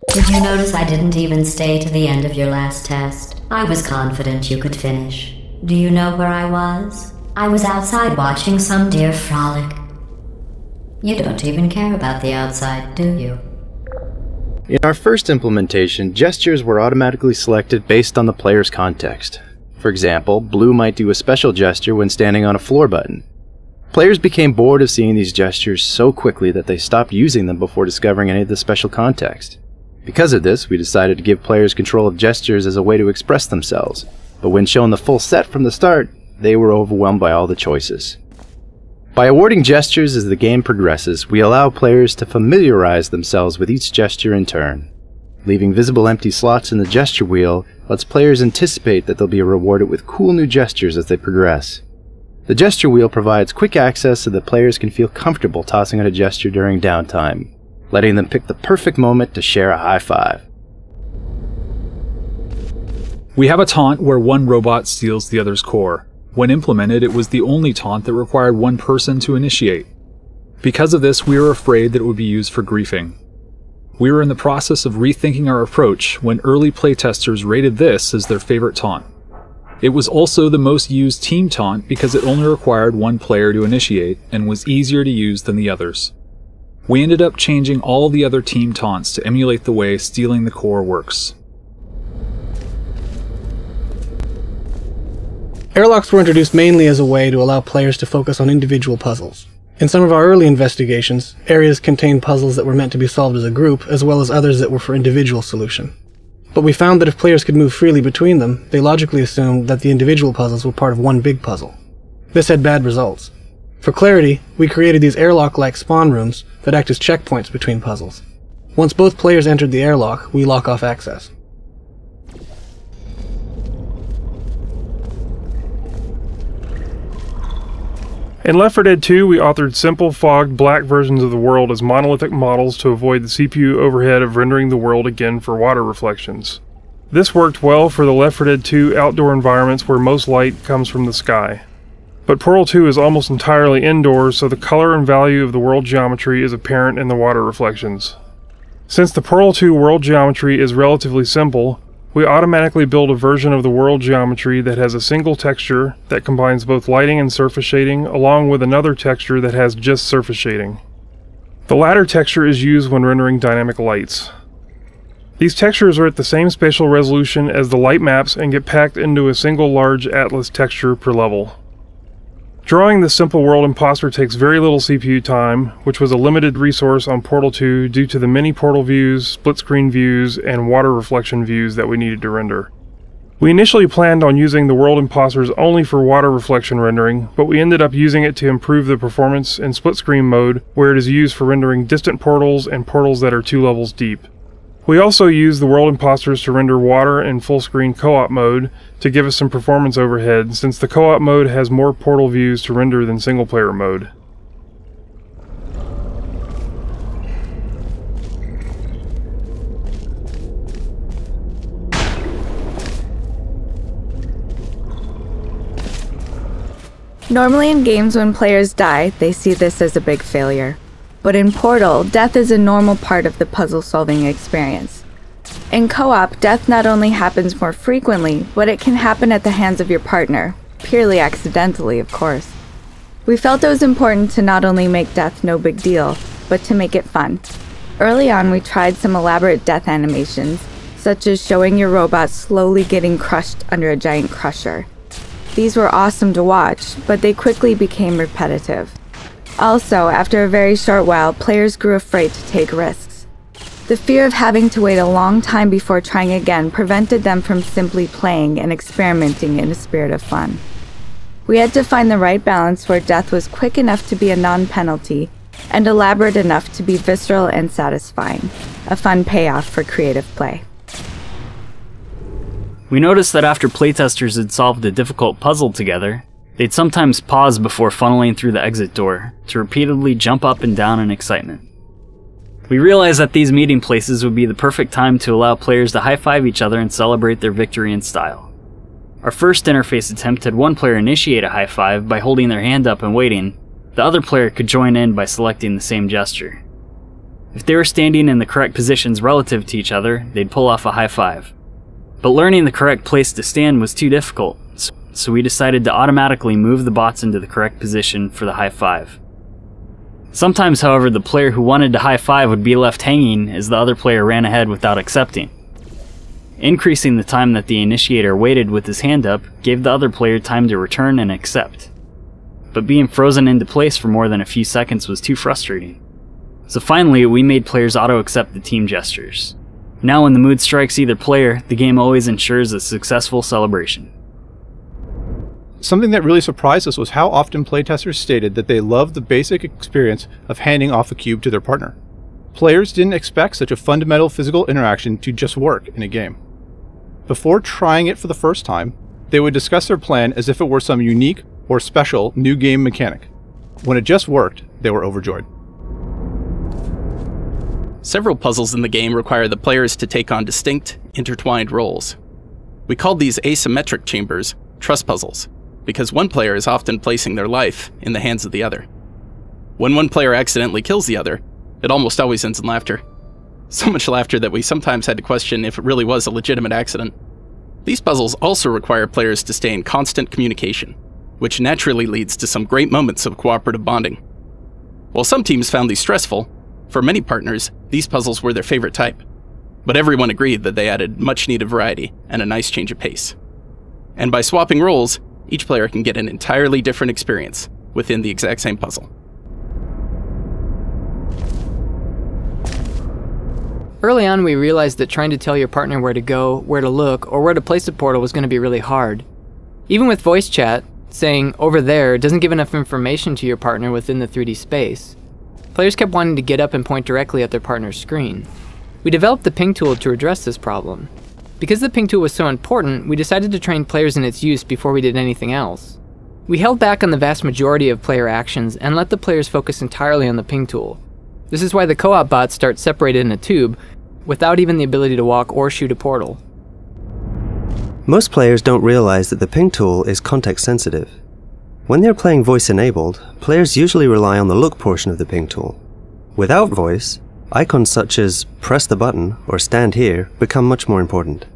Did you notice I didn't even stay to the end of your last test? I was confident you could finish. Do you know where I was? I was outside watching some deer frolic. You don't even care about the outside, do you? In our first implementation, gestures were automatically selected based on the player's context. For example, blue might do a special gesture when standing on a floor button. Players became bored of seeing these gestures so quickly that they stopped using them before discovering any of the special context. Because of this, we decided to give players control of gestures as a way to express themselves, but when shown the full set from the start, they were overwhelmed by all the choices. By awarding gestures as the game progresses, we allow players to familiarize themselves with each gesture in turn. Leaving visible empty slots in the gesture wheel lets players anticipate that they'll be rewarded with cool new gestures as they progress. The gesture wheel provides quick access so that players can feel comfortable tossing out a gesture during downtime, letting them pick the perfect moment to share a high five. We have a taunt where one robot steals the other's core. When implemented, it was the only taunt that required one person to initiate. Because of this, we were afraid that it would be used for griefing. We were in the process of rethinking our approach when early playtesters rated this as their favorite taunt. It was also the most used team taunt because it only required one player to initiate and was easier to use than the others. We ended up changing all the other team taunts to emulate the way stealing the core works. Airlocks were introduced mainly as a way to allow players to focus on individual puzzles. In some of our early investigations, areas contained puzzles that were meant to be solved as a group, as well as others that were for individual solution. But we found that if players could move freely between them, they logically assumed that the individual puzzles were part of one big puzzle. This had bad results. For clarity, we created these airlock-like spawn rooms that act as checkpoints between puzzles. Once both players entered the airlock, we lock off access. In Left 4 Dead 2, we authored simple, fogged, black versions of the world as monolithic models to avoid the CPU overhead of rendering the world again for water reflections. This worked well for the Left 4 Dead 2 outdoor environments where most light comes from the sky. But Portal 2 is almost entirely indoors, so the color and value of the world geometry is apparent in the water reflections. Since the Portal 2 world geometry is relatively simple, we automatically build a version of the world geometry that has a single texture that combines both lighting and surface shading, along with another texture that has just surface shading. The latter texture is used when rendering dynamic lights. These textures are at the same spatial resolution as the light maps and get packed into a single large atlas texture per level. Drawing this simple world imposter takes very little CPU time, which was a limited resource on Portal 2 due to the many portal views, split-screen views, and water reflection views that we needed to render. We initially planned on using the world imposters only for water reflection rendering, but we ended up using it to improve the performance in split-screen mode, where it is used for rendering distant portals and portals that are 2 levels deep. We also used the world imposters to render water in full-screen co-op mode to give us some performance overhead, since the co-op mode has more portal views to render than single-player mode. Normally in games when players die, they see this as a big failure. But in Portal, death is a normal part of the puzzle-solving experience. In co-op, death not only happens more frequently, but it can happen at the hands of your partner, purely accidentally, of course. We felt it was important to not only make death no big deal, but to make it fun. Early on, we tried some elaborate death animations, such as showing your robot slowly getting crushed under a giant crusher. These were awesome to watch, but they quickly became repetitive. Also, after a very short while, players grew afraid to take risks. The fear of having to wait a long time before trying again prevented them from simply playing and experimenting in a spirit of fun. We had to find the right balance where death was quick enough to be a non-penalty and elaborate enough to be visceral and satisfying, a fun payoff for creative play. We noticed that after playtesters had solved a difficult puzzle together, they'd sometimes pause before funneling through the exit door to repeatedly jump up and down in excitement. We realized that these meeting places would be the perfect time to allow players to high-five each other and celebrate their victory in style. Our first interface attempt had one player initiate a high-five by holding their hand up and waiting, the other player could join in by selecting the same gesture. If they were standing in the correct positions relative to each other, they'd pull off a high five. But learning the correct place to stand was too difficult, so we decided to automatically move the bots into the correct position for the high five. Sometimes, however, the player who wanted to high five would be left hanging as the other player ran ahead without accepting. Increasing the time that the initiator waited with his hand up gave the other player time to return and accept. But being frozen into place for more than a few seconds was too frustrating. So finally, we made players auto-accept the team gestures. Now when the mood strikes either player, the game always ensures a successful celebration. Something that really surprised us was how often playtesters stated that they loved the basic experience of handing off a cube to their partner. Players didn't expect such a fundamental physical interaction to just work in a game. Before trying it for the first time, they would discuss their plan as if it were some unique or special new game mechanic. When it just worked, they were overjoyed. Several puzzles in the game require the players to take on distinct, intertwined roles. We called these asymmetric chambers trust puzzles, because one player is often placing their life in the hands of the other. When one player accidentally kills the other, it almost always ends in laughter. So much laughter that we sometimes had to question if it really was a legitimate accident. These puzzles also require players to stay in constant communication, which naturally leads to some great moments of cooperative bonding. While some teams found these stressful, for many partners, these puzzles were their favorite type. But everyone agreed that they added much needed variety and a nice change of pace. And by swapping roles, each player can get an entirely different experience within the exact same puzzle. Early on, we realized that trying to tell your partner where to go, where to look, or where to place a portal was going to be really hard. Even with voice chat, saying "over there" doesn't give enough information to your partner within the 3D space. Players kept wanting to get up and point directly at their partner's screen. We developed the ping tool to address this problem. Because the ping tool was so important, we decided to train players in its use before we did anything else. We held back on the vast majority of player actions and let the players focus entirely on the ping tool. This is why the co-op bots start separated in a tube, without even the ability to walk or shoot a portal. Most players don't realize that the ping tool is context sensitive. When they're playing voice enabled, players usually rely on the look portion of the ping tool. Without voice, icons such as press the button or stand here become much more important.